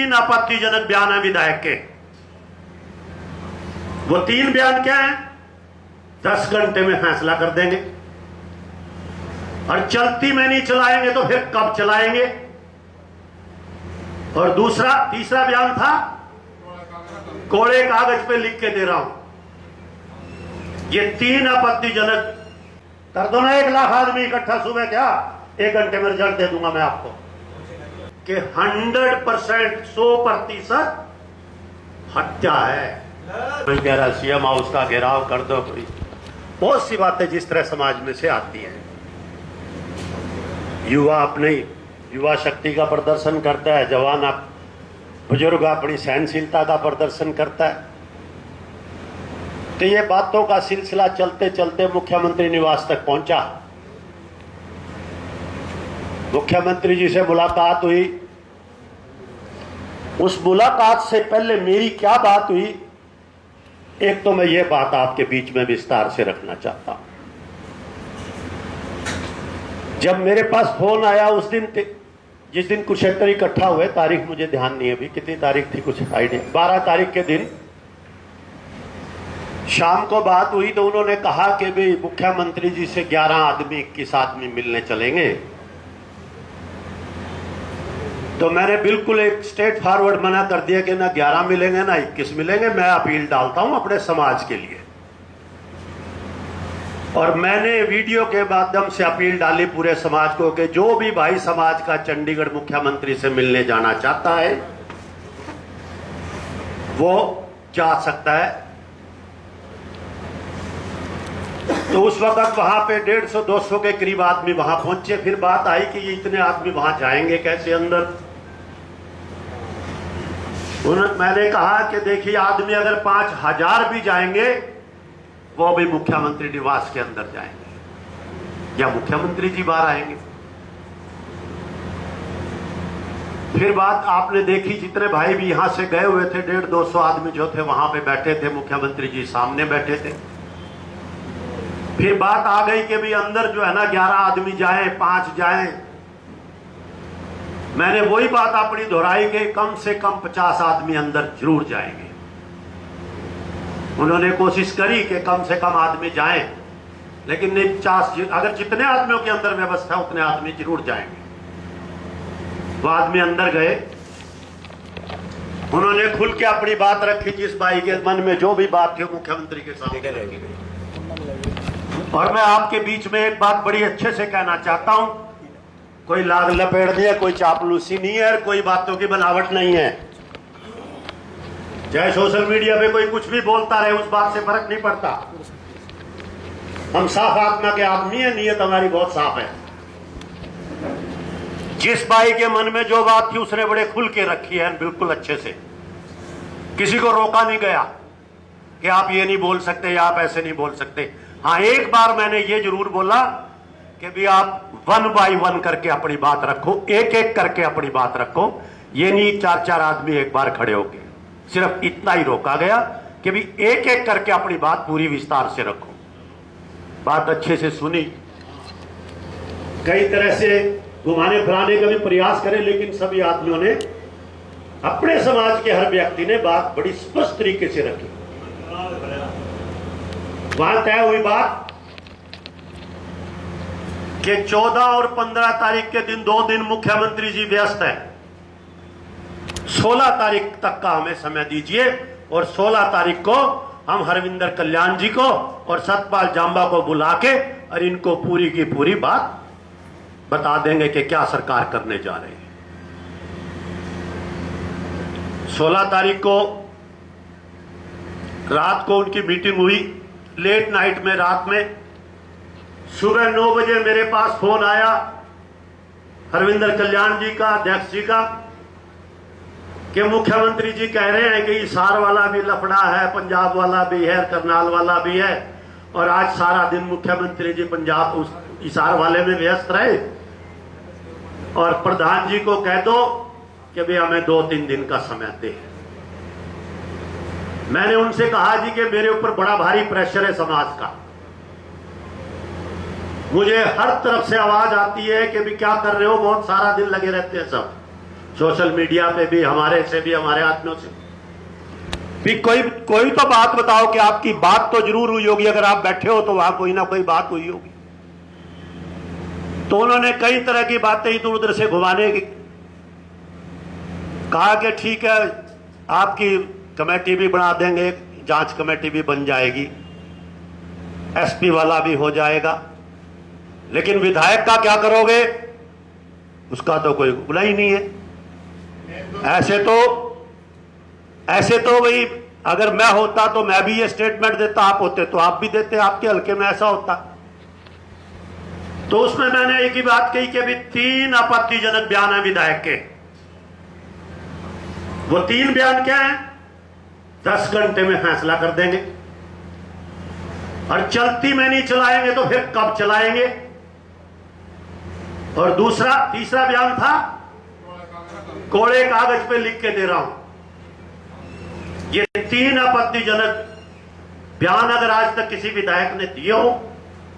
तीन आपत्तिजनक बयान है विधायक के। वो तीन बयान क्या है? 10 घंटे में फैसला कर देंगे, और चलती में नहीं चलाएंगे तो फिर कब चलाएंगे। और तीसरा बयान था, कोड़े कागज पे लिख के दे रहा हूं। ये तीन आपत्तिजनक कर दो ना। 1 लाख आदमी इकट्ठा सुबह, क्या 1 घंटे में रिजल्ट दे दूंगा मैं आपको कि 100%, 100% हत्या है। मैं कह रहा सीएम हाउस का घेराव कर दो। कोई बहुत सी बातें जिस तरह समाज में से आती हैं। युवा अपनी युवा शक्ति का प्रदर्शन करता है, जवान बुजुर्ग अपनी सहनशीलता का प्रदर्शन करता है। तो ये बातों का सिलसिला चलते चलते मुख्यमंत्री निवास तक पहुंचा। मुख्यमंत्री जी से मुलाकात हुई। उस मुलाकात से पहले मेरी क्या बात हुई, एक तो मैं ये बात आपके बीच में विस्तार से रखना चाहता हूं। जब मेरे पास फोन आया उस दिन, जिस दिन कुरुक्षेत्र इकट्ठा हुए, तारीख मुझे ध्यान नहीं है अभी कितनी तारीख थी, कुछ आइडिया, 12 तारीख के दिन शाम को बात हुई। तो उन्होंने कहा कि भाई मुख्यमंत्री जी से 11 आदमी 21 आदमी मिलने चलेंगे। तो मैंने बिल्कुल एक स्ट्रेट फॉरवर्ड मना कर दिया कि ना 11 मिलेंगे ना 21 मिलेंगे। मैं अपील डालता हूं अपने समाज के लिए, और मैंने वीडियो के माध्यम से अपील डाली पूरे समाज को कि जो भी भाई समाज का चंडीगढ़ मुख्यमंत्री से मिलने जाना चाहता है वो जा सकता है। तो उस वक्त वहां पे 150-200 के करीब आदमी वहां पहुंचे। फिर बात आई कि ये इतने आदमी वहां जाएंगे कैसे अंदर। मैंने कहा कि देखिए, आदमी अगर 5000 भी जाएंगे वो भी मुख्यमंत्री निवास के अंदर जाएंगे, या मुख्यमंत्री जी बाहर आएंगे। फिर बात आपने देखी, जितने भाई भी यहां से गए हुए थे, 150-200 आदमी जो थे वहां पे बैठे थे, मुख्यमंत्री जी सामने बैठे थे। फिर बात आ गई कि भी अंदर जो है ना 11 आदमी जाएं, 5 जाएं। मैंने वही बात अपनी दोहराई कि कम से कम 50 आदमी अंदर जरूर जाएंगे। उन्होंने कोशिश करी कि कम से कम आदमी जाएं, लेकिन नहीं, 50, अगर जितने आदमियों के अंदर व्यवस्था उतने आदमी जरूर जाएंगे। वो आदमी अंदर गए, उन्होंने खुल के अपनी बात रखी। जिस भाई के मन में जो भी बात थी मुख्यमंत्री के सामने रखी गई। और मैं आपके बीच में एक बात बड़ी अच्छे से कहना चाहता हूं, कोई लाग लपेट नहीं है, कोई चापलूसी नहीं है, कोई बातों की बनावट नहीं है। चाहे सोशल मीडिया पे कोई कुछ भी बोलता रहे, उस बात से फर्क नहीं पड़ता। हम साफ आत्मा के आदमी है, नीयत हमारी बहुत साफ है। जिस भाई के मन में जो बात थी उसने बड़े खुल के रखी है, बिल्कुल अच्छे से। किसी को रोका नहीं गया कि आप ये नहीं बोल सकते या आप ऐसे नहीं बोल सकते। हाँ, एक बार मैंने ये जरूर बोला कि भी आप 1 बाय 1 करके अपनी बात रखो, एक एक करके अपनी बात रखो। ये नहीं 4-4 आदमी एक बार खड़े होके, सिर्फ इतना ही रोका गया कि भी एक एक करके अपनी बात पूरी विस्तार से रखो। बात अच्छे से सुनी, कई तरह से घुमाने फिराने का भी प्रयास करे, लेकिन सभी आदमियों ने, अपने समाज के हर व्यक्ति ने बात बड़ी स्पष्ट तरीके से रखी। वहां तय हुई बात कि 14 और 15 तारीख के दिन 2 दिन मुख्यमंत्री जी व्यस्त हैं। 16 तारीख तक का हमें समय दीजिए, और 16 तारीख को हम हरविंदर कल्याण जी को और सतपाल जांबा को बुला के और इनको पूरी की पूरी बात बता देंगे कि क्या सरकार करने जा रही है। 16 तारीख को रात को उनकी मीटिंग हुई, लेट नाइट में, रात में। सुबह 9 बजे मेरे पास फोन आया हरविंदर कल्याण जी का, अध्यक्ष जी का, कि मुख्यमंत्री जी कह रहे हैं कि हिसार वाला भी लफड़ा है, पंजाब वाला भी है, करनाल वाला भी है, और आज सारा दिन मुख्यमंत्री जी पंजाब उस हिसार वाले में व्यस्त रहे, और प्रधान जी को कह दो कि भाई हमें 2-3 दिन का समय दे। मैंने उनसे कहा जी कि मेरे ऊपर बड़ा भारी प्रेशर है समाज का, मुझे हर तरफ से आवाज आती है कि भी क्या कर रहे हो, बहुत सारा दिन लगे रहते हैं सब, सोशल मीडिया पे भी, हमारे से भी, हमारे आदमियों से भी कोई तो बात बताओ कि आपकी बात तो जरूर हुई होगी। अगर आप बैठे हो तो वहां कोई ना कोई बात हुई होगी। तो उन्होंने कई तरह की बातें इधर उधर से घुमाने की कहा कि ठीक है, आपकी कमेटी भी बना देंगे, जांच कमेटी भी बन जाएगी, एसपी वाला भी हो जाएगा, लेकिन विधायक का क्या करोगे? उसका तो कोई गुना ही नहीं है। ऐसे तो भाई अगर मैं होता तो मैं भी ये स्टेटमेंट देता, आप होते तो आप भी देते, आपके हल्के में ऐसा होता। तो उसमें मैंने एक ही बात कही कि अभी 3 आपत्तिजनक बयान है विधायक के। वो 3 बयान क्या है? 10 घंटे में फैसला कर देंगे, और चलती में नहीं चलाएंगे तो फिर कब चलाएंगे? और तीसरा बयान था, कोड़े कागज पे लिख के दे रहा हूं। ये 3 आपत्तिजनक बयान अगर आज तक किसी विधायक ने दिए हो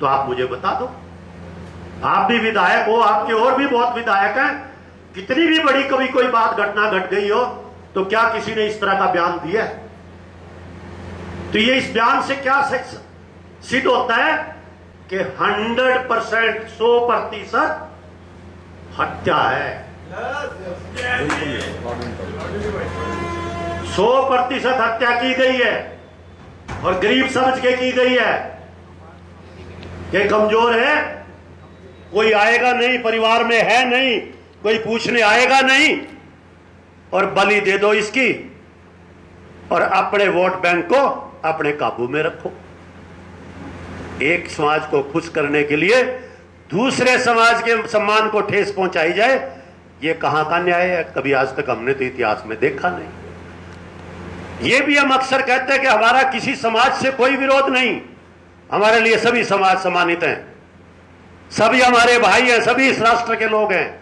तो आप मुझे बता दो। आप भी विधायक हो, आपके और भी बहुत विधायक हैं। कितनी भी बड़ी कभी कोई बात घटना घट गई हो तो क्या किसी ने इस तरह का बयान दिया? तो ये इस बयान से क्या सिद्ध होता है कि 100%, 100% हत्या है। 100% हत्या की गई है, और गरीब समझ के की गई है कि कमजोर है, कोई आएगा नहीं, परिवार में है नहीं, कोई पूछने आएगा नहीं, और बलि दे दो इसकी, और अपने वोट बैंक को अपने काबू में रखो। एक समाज को खुश करने के लिए दूसरे समाज के सम्मान को ठेस पहुंचाई जाए, ये कहां का न्याय है? कभी आज तक हमने तो इतिहास में देखा नहीं। ये भी हम अक्सर कहते हैं कि हमारा किसी समाज से कोई विरोध नहीं, हमारे लिए सभी समाज सम्मानित हैं, सभी हमारे भाई हैं, सभी इस राष्ट्र के लोग हैं,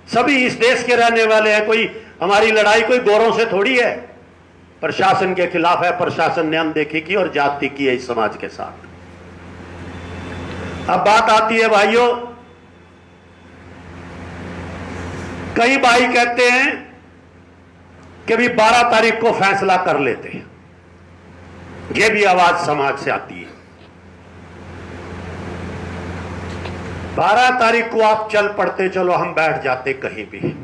सभी इस देश के रहने वाले हैं। कोई हमारी लड़ाई कोई गोरों से थोड़ी है, प्रशासन के खिलाफ है। प्रशासन ने अनदेखी की और जाति की है इस समाज के साथ। अब बात आती है भाइयों, कई भाई कहते हैं कि भी 12 तारीख को फैसला कर लेते हैं। यह भी आवाज समाज से आती है। 12 तारीख को आप चल पड़ते, चलो हम बैठ जाते कहीं भी।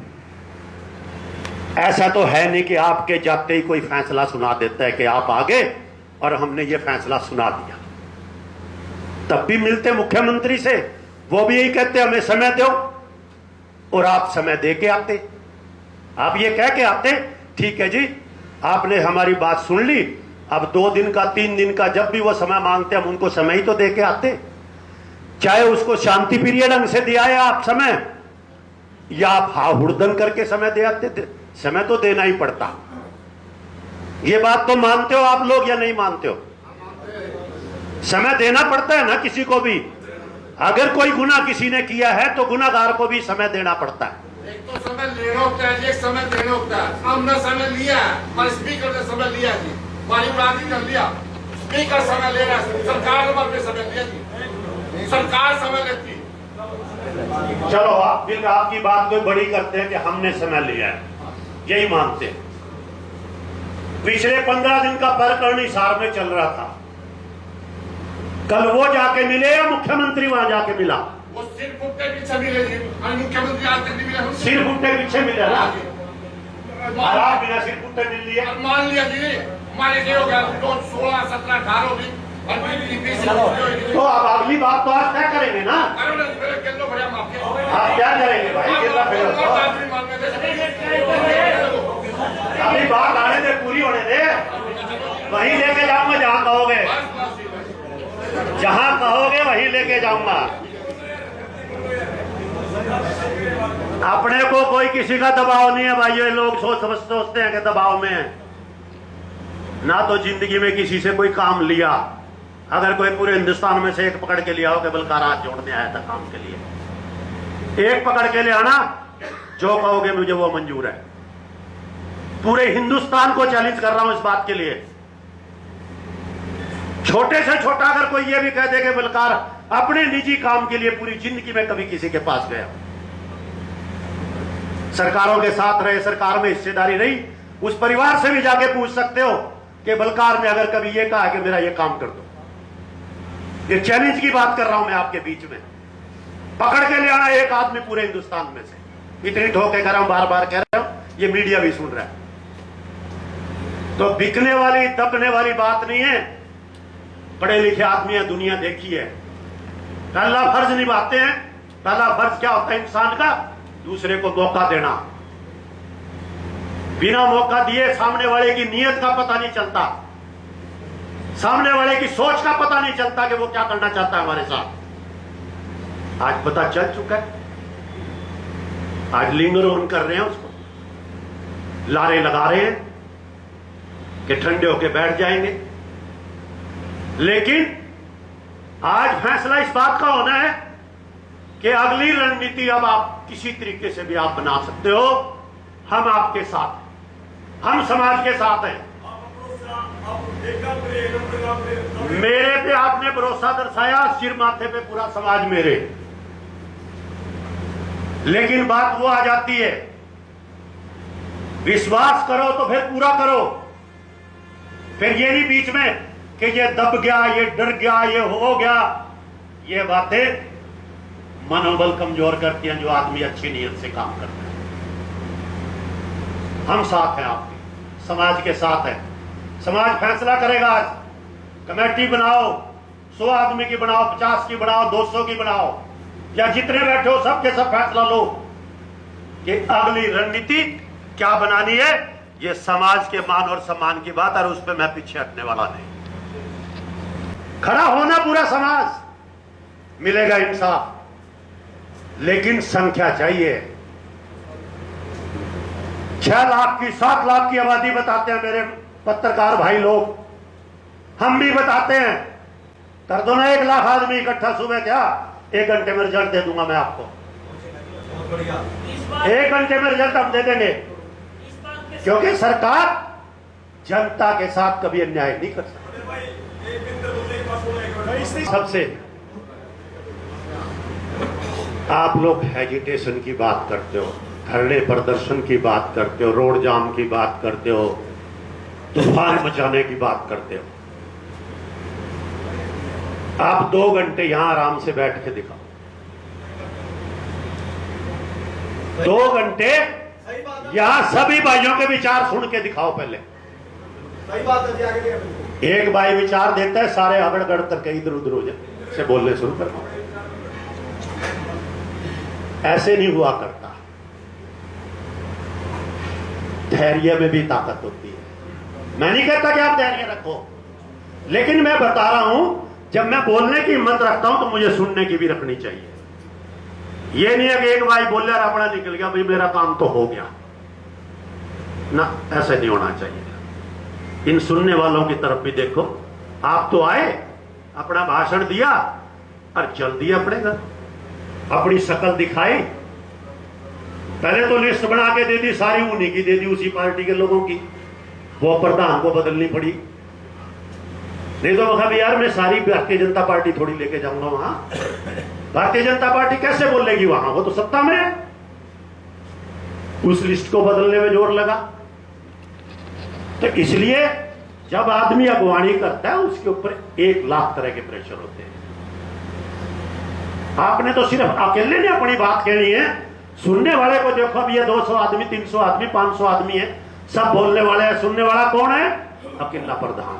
ऐसा तो है नहीं कि आपके जाते ही कोई फैसला सुना देता है कि आप आगे और हमने ये फैसला सुना दिया। तब भी मिलते मुख्यमंत्री से, वो भी यही कहते हमें समय दो, और आप समय दे के आते। आप ये कह के आते, ठीक है जी आपने हमारी बात सुन ली, अब 2 दिन का 3 दिन का जब भी वो समय मांगते हम उनको समय ही तो दे के आते। चाहे उसको शांति प्रिय ढंग से दिया है आप समय, या आप हुड़दंग करके समय दे आते, समय तो देना ही पड़ता। ये बात तो मानते हो आप लोग या नहीं मानते हो? समय देना पड़ता है ना किसी को भी। अगर कोई गुनाह किसी ने किया है तो गुनाहगार को भी समय देना पड़ता है। एक तो समय लेना होता है, एक समय देना होता है। हमने समय लिया और स्पीकर ने समय लिया जी, वायुराजी कर लिया, स्पीकर समय ले रहा है, सरकार ने समय लिया जी, सरकार समय लेती। चलो आप फिर आपकी बात कोई बड़ी करते हैं कि हमने समय लिया है, यही मानते हैं। पिछले 15 दिन का प्रकरण हिसार में चल रहा था, कल वो जाके मिले या मुख्यमंत्री वहां जाके मिला? वो सिर फुटने पीछे मिले जी, मुख्यमंत्री आज तक नहीं मिले। सिर फुटने पीछे मिले ना, और आप बिना सिर फुटने मिल लिए। मान लिया जी, हमारे क्या हो गया, 16, 17, 18 होगी। तो अब अगली बात तो आज तय करेंगे ना। आप क्या करेंगे भाई? अभी बात आने दे, पूरी होने दे, वहीं लेके जाऊंगा जहां कहोगे, जहां कहोगे वहीं लेके जाऊंगा। अपने को कोई किसी का दबाव नहीं है भाइयों। लोग सोचते हैं कि दबाव में है ना, तो जिंदगी में किसी से कोई काम लिया। अगर कोई पूरे हिंदुस्तान में से एक पकड़ के लिया हो कि बलकार हाथ जोड़ने आया था काम के लिए, एक पकड़ के ले आना, जो कहोगे मुझे वो मंजूर है। पूरे हिंदुस्तान को चैलेंज कर रहा हूं इस बात के लिए। छोटे से छोटा अगर कोई ये भी कह दे कि बलकार अपने निजी काम के लिए पूरी जिंदगी में कभी किसी के पास गया, सरकारों के साथ रहे, सरकार में हिस्सेदारी रही, उस परिवार से भी जाके पूछ सकते हो कि बलकार ने अगर कभी ये कहा कि मेरा ये काम कर दो। ये चैलेंज की बात कर रहा हूं मैं आपके बीच में। पकड़ के ले आना एक आदमी पूरे हिंदुस्तान में से, इतनी ठोक के कह रहा हूं, बार बार कह रहा हूं, ये मीडिया भी सुन रहा है। तो बिकने वाली दबने वाली बात नहीं है। पढ़े लिखे आदमी है, दुनिया देखी है। पहला फर्ज निभाते हैं। पहला फर्ज क्या होता है इंसान का? दूसरे को मौका देना। बिना मौका दिए सामने वाले की नीयत का पता नहीं चलता, सामने वाले की सोच का पता नहीं चलता कि वो क्या करना चाहता है हमारे साथ। आज पता चल चुका है। आज लिंगर ऑन कर रहे हैं उसको, लारे लगा रहे हैं कि ठंडे होके बैठ जाएंगे। लेकिन आज फैसला इस बात का होना है कि अगली रणनीति अब आप किसी तरीके से भी आप बना सकते हो। हम आपके साथ हैं, हम समाज के साथ हैं। मेरे पे आपने भरोसा दर्शाया, सिर माथे पे पूरा समाज मेरे। लेकिन बात वो आ जाती है, विश्वास करो तो फिर पूरा करो। फिर ये नहीं बीच में कि ये दब गया, ये डर गया, ये हो गया। ये बातें मनोबल कमजोर करती हैं जो आदमी अच्छी नीयत से काम करता है। हम साथ हैं आपके, समाज के साथ हैं। समाज फैसला करेगा। आज कमेटी बनाओ, 100 आदमी की बनाओ, 50 की बनाओ, 200 की बनाओ, या जितने बैठे हो सबके सब फैसला लो कि अगली रणनीति क्या बनानी है। ये समाज के मान और सम्मान की बात, और उस पर मैं पीछे हटने वाला नहीं। खड़ा होना पूरा समाज, मिलेगा इंसाफ, लेकिन संख्या चाहिए। 6 लाख की 7 लाख की आबादी बताते हैं मेरे पत्रकार भाई लोग, हम भी बताते हैं। कर दो ना 1 लाख आदमी इकट्ठा सुबह, क्या 1 घंटे में रिजल्ट दे दूंगा मैं आपको। 1 घंटे में रिजल्ट हम दे देंगे, क्योंकि सरकार जनता के साथ कभी अन्याय नहीं कर सकती। सबसे आप लोग एजिटेशन की बात करते हो, धरने प्रदर्शन की बात करते हो, रोड जाम की बात करते हो, तूफान मचाने की बात करते हो। आप 2 घंटे यहां आराम से बैठ के दिखाओ। 2 घंटे यहां सभी भाइयों के विचार सुन के दिखाओ। पहले सही बात है, आगे एक भाई विचार देता है, सारे अगड़ करके इधर उधर हो जाए से बोलने शुरू कर। ऐसे नहीं हुआ करता। धैर्य में भी ताकत होती है। मैं नहीं कहता कि आप धैर्य रखो, लेकिन मैं बता रहा हूं, जब मैं बोलने की हिम्मत रखता हूं तो मुझे सुनने की भी रखनी चाहिए। ये नहीं है कि एक भाई बोल रहा अपना निकल गया, भाई मेरा काम तो हो गया ना, ऐसा नहीं होना चाहिए। इन सुनने वालों की तरफ भी देखो। आप तो आए, अपना भाषण दिया और चल दिया अपने घर, अपनी शक्ल दिखाई। पहले तो लिस्ट बना के दे दी, सारी उन्हीं की दे दी, उसी पार्टी के लोगों की। वो प्रधान को बदलनी पड़ी। नहीं तो कहा यार मैं सारी भारतीय जनता पार्टी थोड़ी लेके जाऊंगा वहां। भारतीय जनता पार्टी कैसे बोलेगी वहां, वो तो सत्ता में है। उस लिस्ट को बदलने में जोर लगा। तो इसलिए जब आदमी अगवानी करता है, उसके ऊपर 1 लाख तरह के प्रेशर होते हैं। आपने तो सिर्फ अकेले ने अपनी बात कहनी है। सुनने वाले को देखो, अब ये 200 आदमी, 300 आदमी, 500 आदमी है, सब बोलने वाले हैं। सुनने वाला कौन है? अकेला प्रधान।